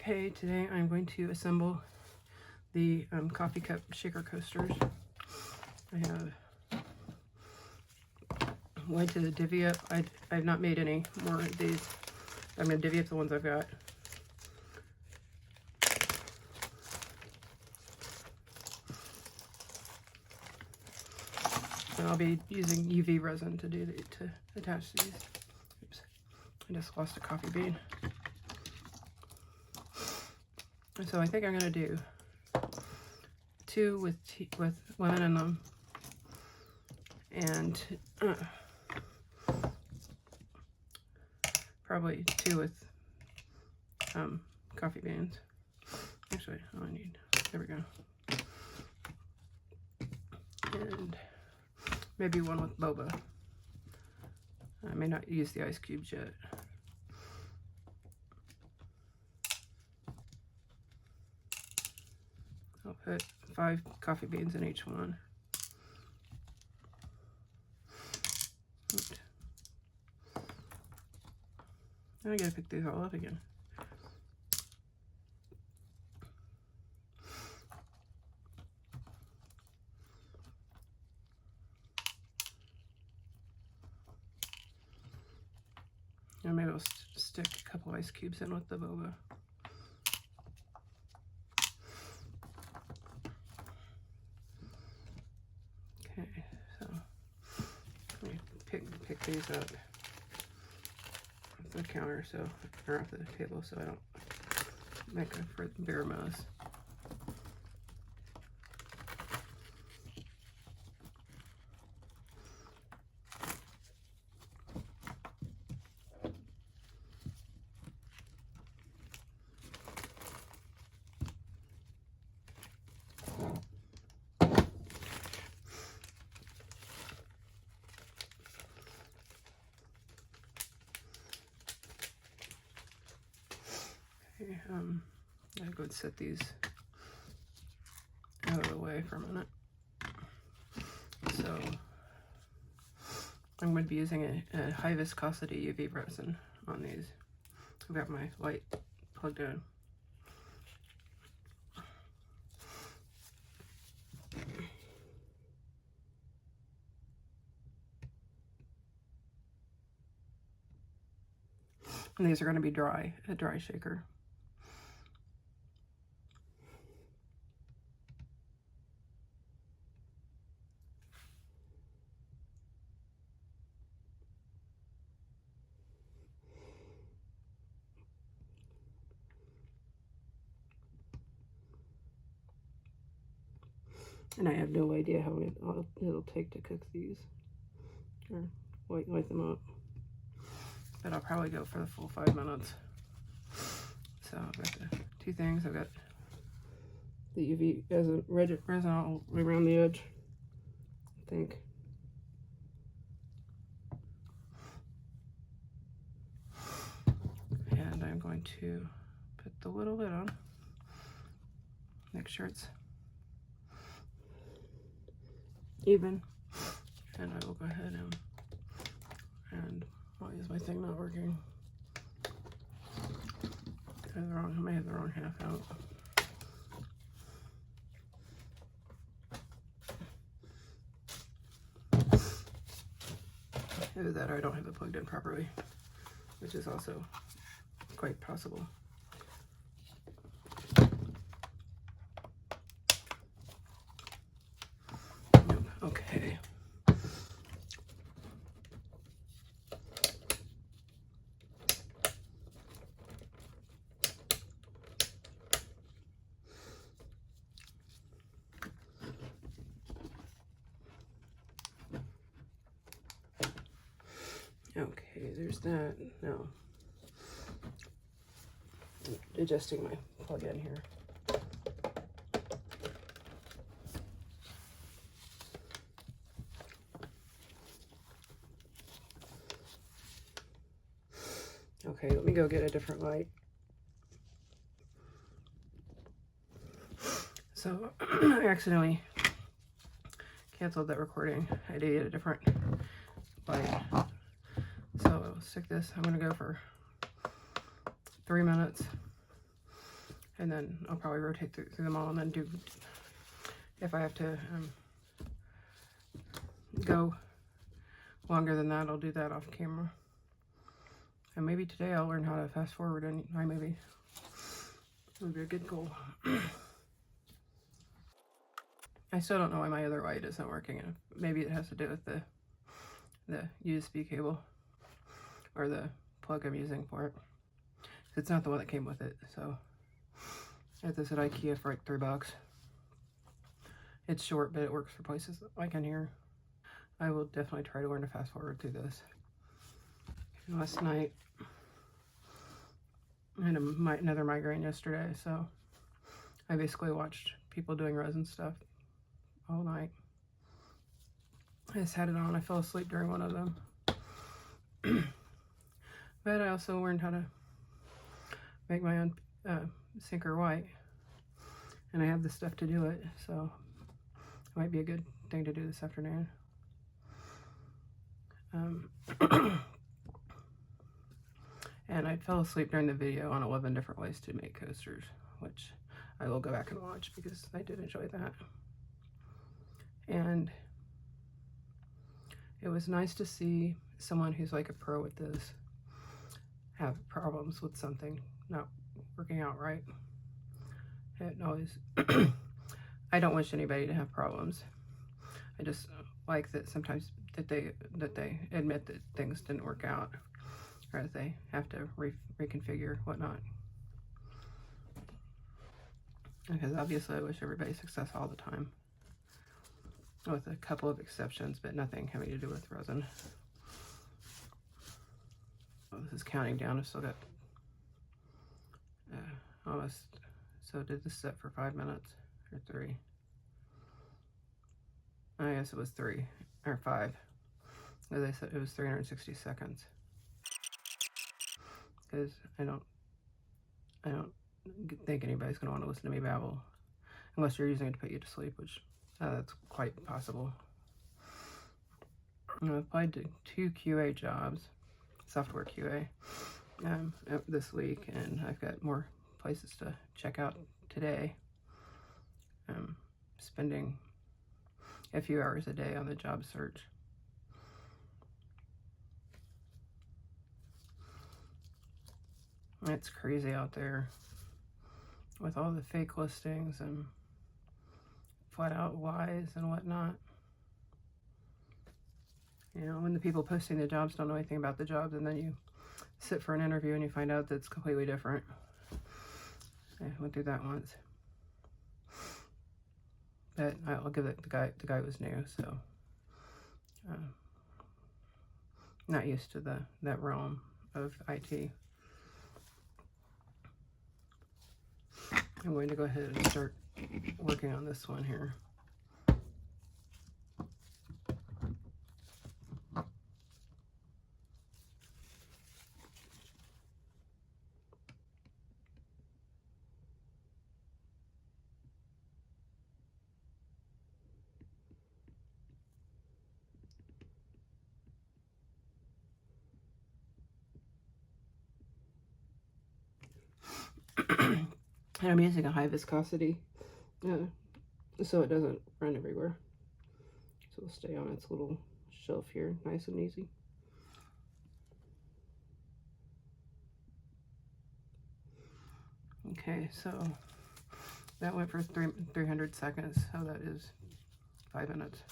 Okay, today I'm going to assemble the coffee cup shaker coasters. I have went to divvy up. I've not made any more of these. I'm going to divvy up the ones I've got. And I'll be using UV resin to attach these. Oops, I just lost a coffee bean. And so I think I'm going to do 2 with lemon in them, and probably 2 with coffee beans. Actually, all I need, there we go. And maybe 1 with boba. I may not use the ice cubes yet. I'll put 5 coffee beans in each one. Now I gotta pick these all up again. And maybe I'll stick a couple ice cubes in with the boba. Okay, so let me pick these up off the counter, or off the table, so I don't make a bigger mess. Okay, I'll go and set these out of the way for a minute. So I'm going to be using a high viscosity UV resin on these. I've got my light plugged in. And these are going to be a dry shaker. And I have no idea how it'll take to cook these, or light them up. But I'll probably go for the full 5 minutes. So I've got the 2 things. I've got the UV as a resin all around the edge, I think. And I'm going to put the little lid on. Make sure it's even, and I will go ahead and why is my thing not working? I may have the wrong half out. Either that or I don't have it plugged in properly, which is also quite possible. Okay. Okay, there's that. Now, adjusting my plug-in here. Okay, let me go get a different light. So I accidentally canceled that recording. I had to get a different light. So I'll stick this. I'm gonna go for 3 minutes. And then I'll probably rotate through them all and then do, if I have to go longer than that, I'll do that off camera. And maybe today I'll learn how to fast forward in iMovie. That would be a good goal. I still don't know why my other light isn't working. Maybe it has to do with the USB cable or the plug I'm using for it. It's not the one that came with it, so I got this at IKEA for like $3. It's short, but it works for places like in here. I will definitely try to learn to fast forward through this. Last night, I had another migraine yesterday, so I basically watched people doing resin stuff all night. I just had it on. I fell asleep during one of them. But I also learned how to make my own sinker white. And I have the stuff to do it, so it might be a good thing to do this afternoon. And I fell asleep during the video on 11 different ways to make coasters, which I will go back and watch because I did enjoy that. And it was nice to see someone who's like a pro with this have problems with something not working out right. It always, I don't wish anybody to have problems. I just like that sometimes that they admit that things didn't work out, or that they have to reconfigure whatnot. Because obviously I wish everybody success all the time, with a couple of exceptions, but nothing having to do with resin. Oh, this is counting down. I've still got almost, so did this set for 5 minutes or 3? I guess it was 3 or 5. As I said, it was 360 seconds. Because I don't think anybody's going to want to listen to me babble unless you're using it to put you to sleep, which that's quite possible. I applied to 2 QA jobs, software QA, this week, and I've got more places to check out today. Spending a few hours a day on the job search. It's crazy out there with all the fake listings and flat out lies and whatnot. You know, when the people posting the jobs don't know anything about the jobs, and then you sit for an interview and you find out that it's completely different. I went through that once. But I'll give it, the guy was new, so not used to that realm of IT. I'm going to go ahead and start working on this one here. And I'm using a high viscosity so it doesn't run everywhere. So it'll stay on its little shelf here, nice and easy. Okay, so that went for 300 seconds, so that is 5 minutes.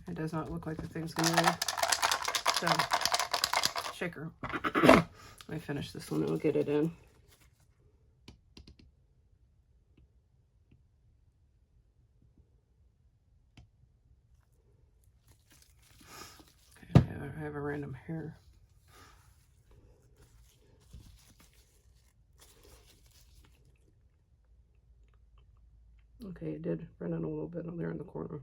It does not look like the thing's gonna move. So, shaker. Let me finish this one and we'll get it in. Okay, I have a random hair. Okay, it did run in a little bit on there in the corner.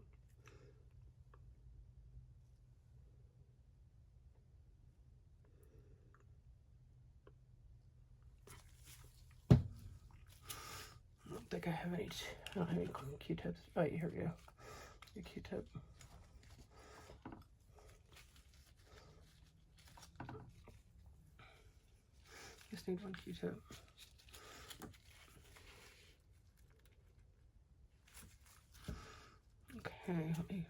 I don't think I have any, I don't have any Q-tips. Oh, here we go. Your Q-tip. Just need one Q-tip. Okay, let me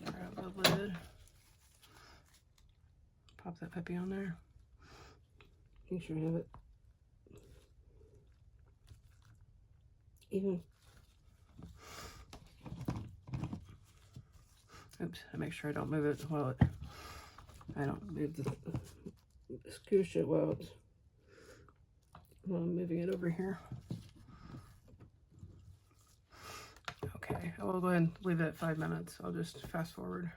grab the lid. Pop that puppy on there. Make sure I have it even. Oops, I make sure I don't move it while I don't move the screw shit while I'm moving it over here. Okay, I will go ahead and leave it at 5 minutes. I'll just fast forward.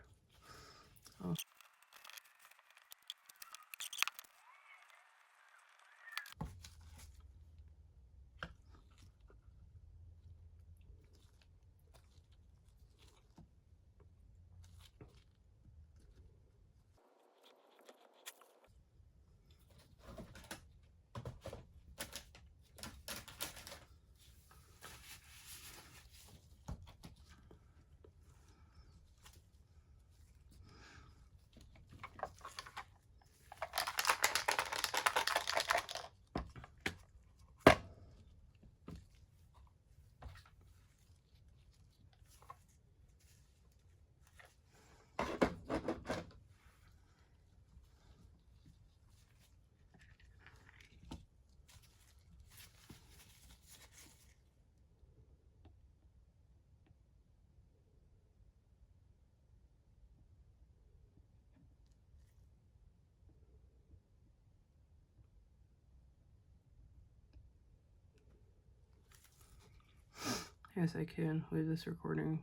Yes, I can leave this recording.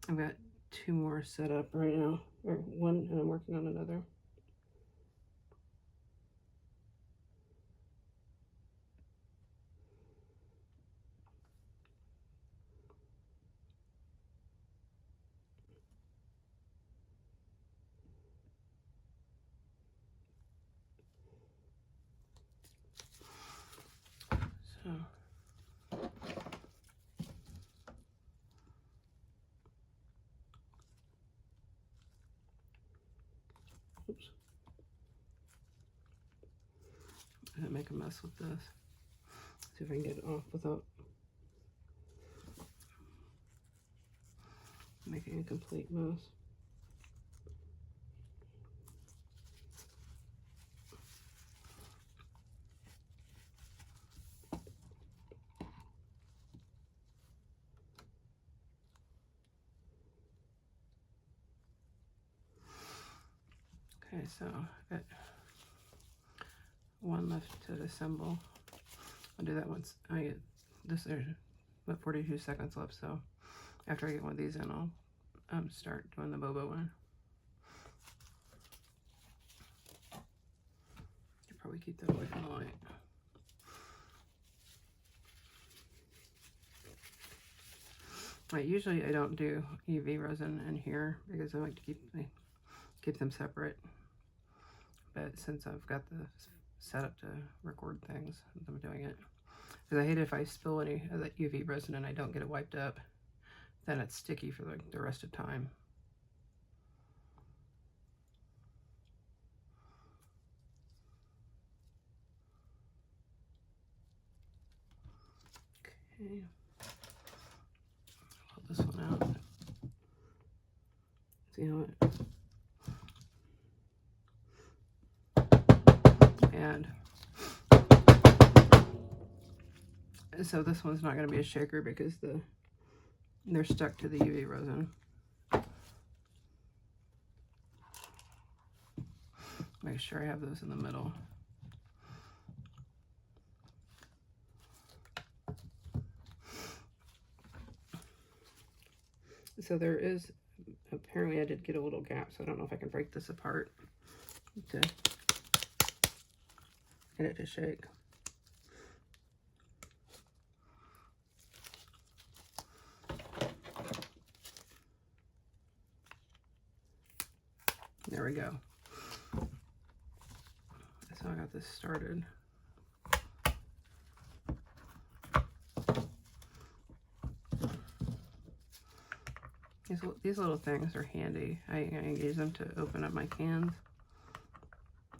I've got 2 more set up right now, or 1, and I'm working on another. So. Oops. I'm gonna make a mess with this. See if I can get it off without making a complete mess. Okay, so I've got 1 left to assemble. I'll do that once I get this. There's about 42 seconds left, so after I get one of these in, I'll start doing the bobo one. Should probably keep that away from the light. Usually I don't do UV resin in here because I like to keep them separate. But since I've got the setup to record things, I'm doing it. Because I hate if I spill any of that UV resin and I don't get it wiped up, then it's sticky for the rest of time. Okay. Pull this one out. See how it. And so this one's not going to be a shaker because they're stuck to the UV resin. Make sure I have those in the middle. So there is, apparently I did get a little gap, so I don't know if I can break this apart to get it to shake. There we go. So I got this started. These little things are handy. I use them to open up my cans.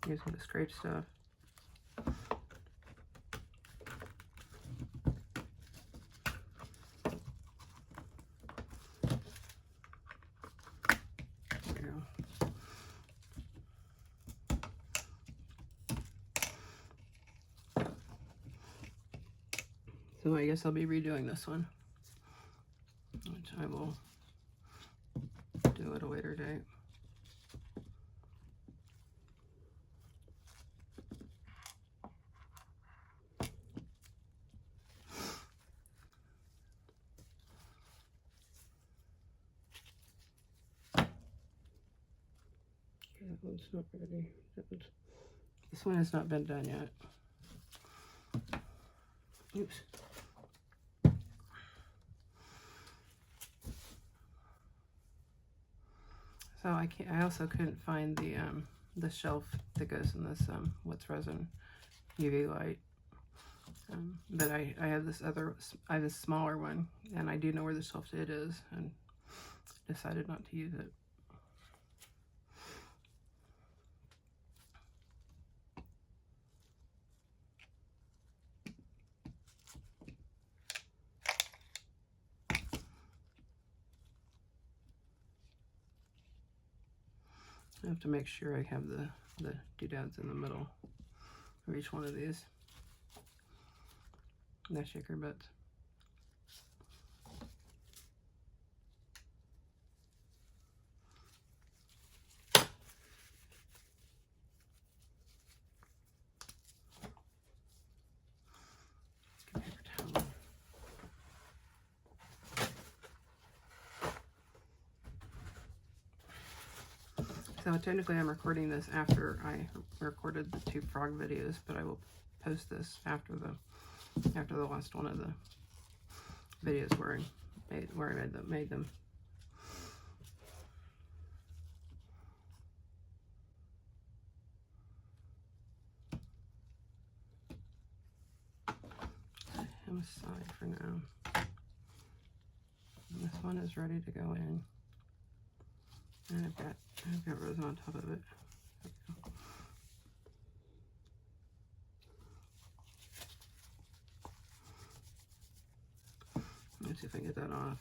using to scrape stuff. So I guess I'll be redoing this one, which I will do at a later date. That one's not ready. This one has not been done yet. Oops. So I also couldn't find the shelf that goes in this what's resin UV light. But I have this smaller one, and I do know where the shelf lid is, and decided not to use it. I have to make sure I have the doodads in the middle of each one of these. And the shaker bits. So technically I'm recording this after I recorded the 2 frog videos, but I will post this after the last one of the videos where I made them. I'm aside for now. And this one is ready to go in. And I've got resin on top of it. Let's see if I can get that off.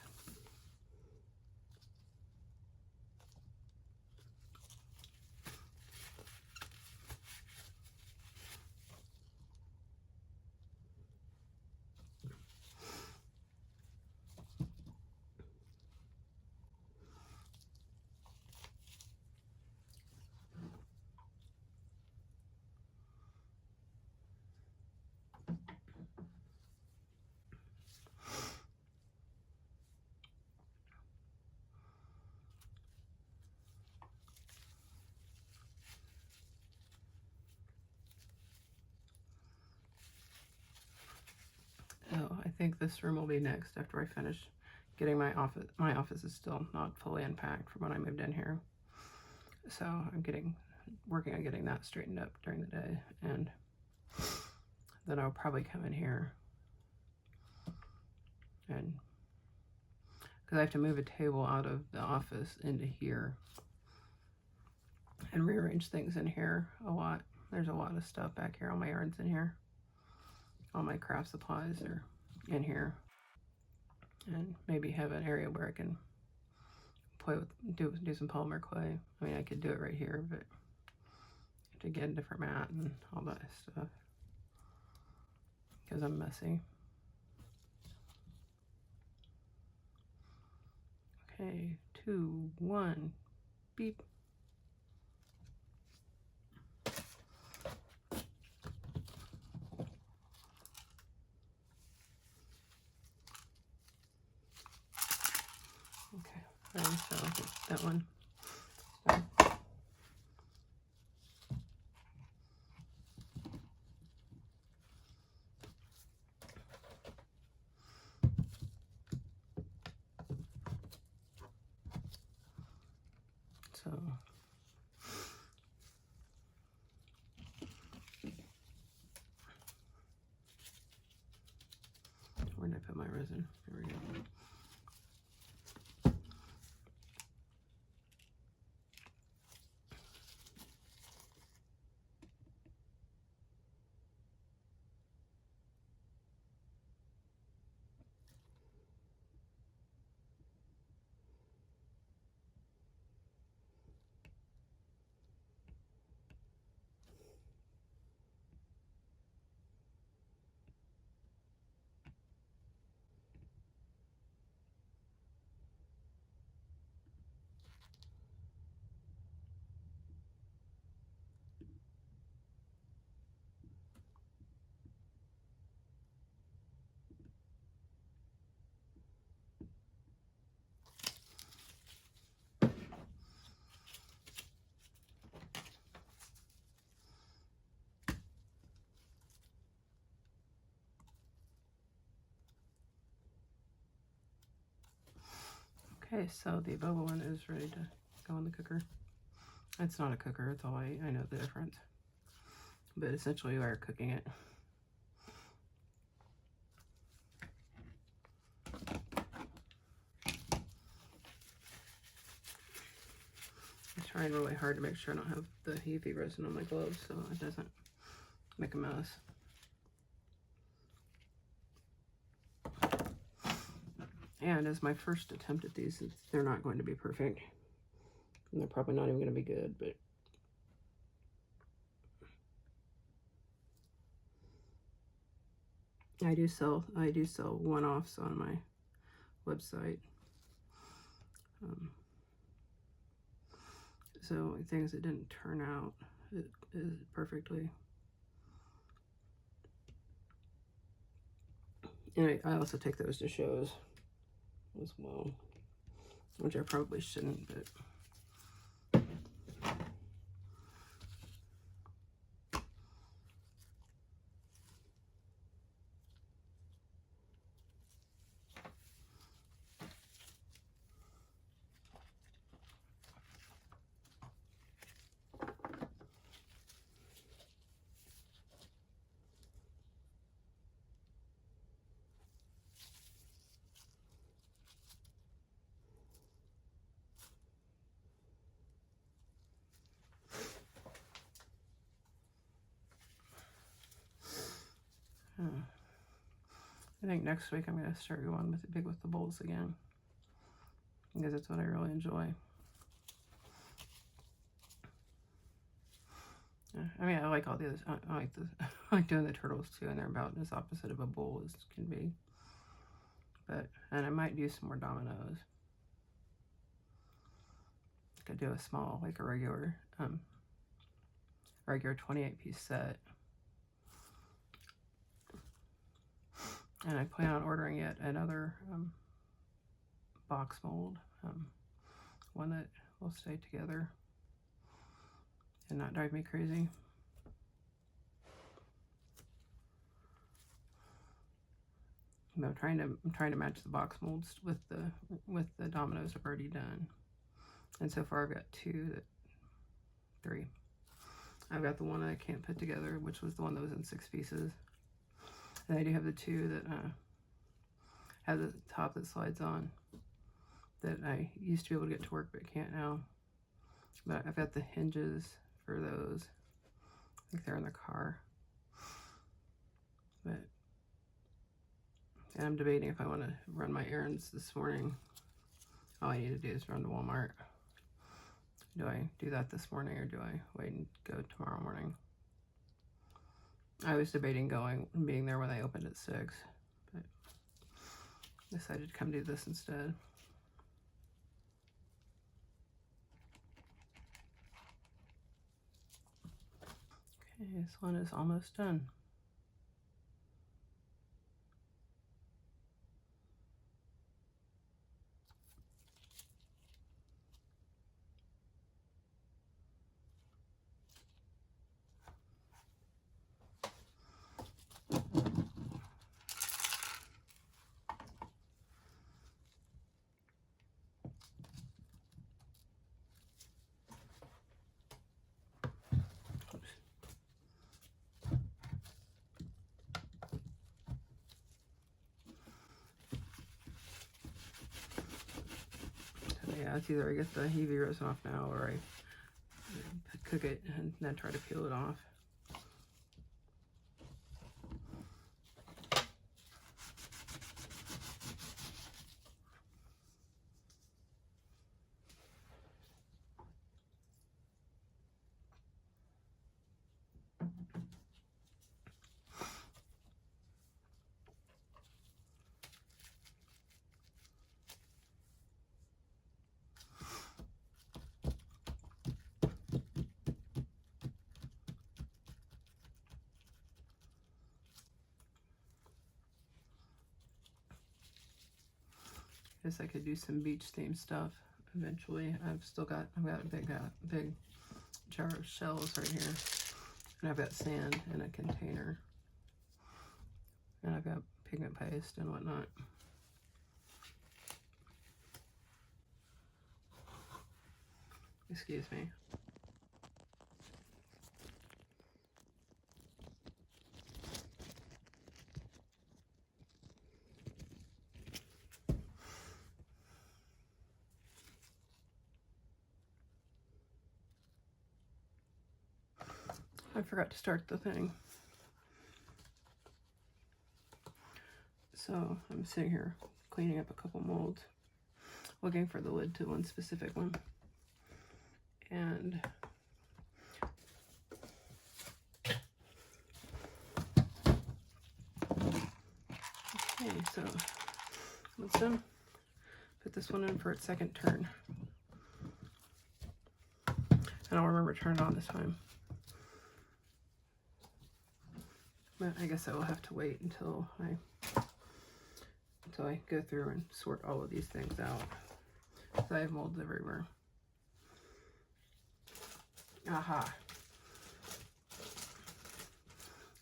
Oh, I think this room will be next after I finish getting my office. My office is still not fully unpacked from when I moved in here. So I'm working on getting that straightened up during the day, and then I'll probably come in here and because I have to move a table out of the office into here and rearrange things in here a lot. There's a lot of stuff back here. All my yarns in here. All my craft supplies are in here. And maybe have an area where I can play with, do some polymer clay. I mean, I could do it right here, but to get a different mat and all that stuff because I'm messy. Okay, 2, 1, beep. Okay, so that one. So where did I put my resin? There we go. Okay, so the boba one is ready to go in the cooker. It's not a cooker, it's all I know the difference. But essentially we are cooking it. I'm trying really hard to make sure I don't have the heavy resin on my gloves so it doesn't make a mess. And as my first attempt at these, they're not going to be perfect. And they're probably not even going to be good, but I do sell one-offs on my website. So things that didn't turn out perfectly. And I also take those to shows as well, which I probably shouldn't, but I think next week I'm going to start going with the bowls again, because it's what I really enjoy. I mean, I like all the others. I like doing the turtles too, and they're about as opposite of a bowl as can be. And I might do some more dominoes. I could do a small, like a regular 28-piece set. And I plan on ordering yet another box mold, one that will stay together and not drive me crazy. I'm trying to match the box molds with the dominoes I've already done, and so far I've got three. I've got the one I can't put together, which was the one that was in 6 pieces. And I do have the 2 that have the top that slides on, that I used to be able to get to work but can't now. But I've got the hinges for those. I think they're in the car. And I'm debating if I want to run my errands this morning. All I need to do is run to Walmart. Do I do that this morning, or do I wait and go tomorrow morning? I was debating being there when they opened at 6, but decided to come do this instead. Okay, this one is almost done. Yeah, it's either I get the heavy resin off now, or I cook it and then try to peel it off. Guess I could do some beach theme stuff eventually. I've got a big jar of shells right here, and I've got sand in a container, and I've got pigment paste and whatnot. Excuse me. I forgot to start the thing. So I'm sitting here cleaning up a couple molds, looking for the lid to one specific one. And okay, so let's put this one in for its second turn. I don't remember turning it on this time. But I guess I will have to wait until I go through and sort all of these things out. So I have molds everywhere. Aha.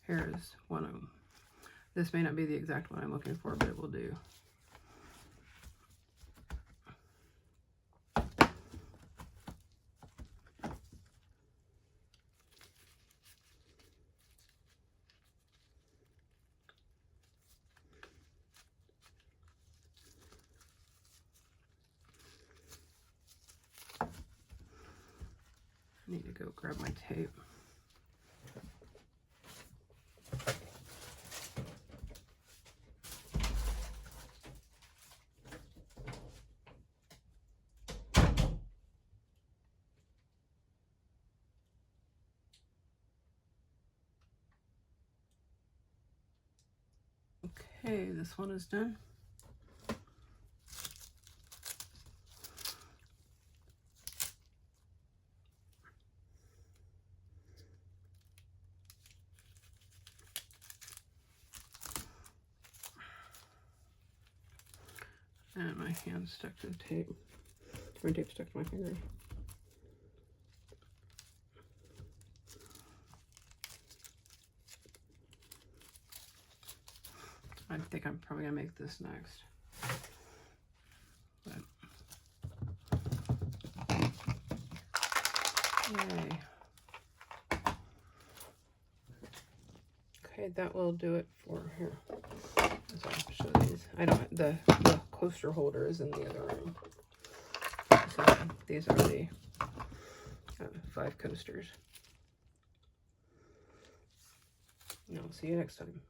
Here is one of them. This may not be the exact one I'm looking for, but it will do. I need to go grab my tape. Okay, this one is done. And my hand stuck to the tape. My tape stuck to my finger. I think I'm probably gonna make this next. But, yay. Okay, that will do it for here. So I'll show these. I don't. The coaster holder is in the other room. So these are the 5 coasters. And I'll see you next time.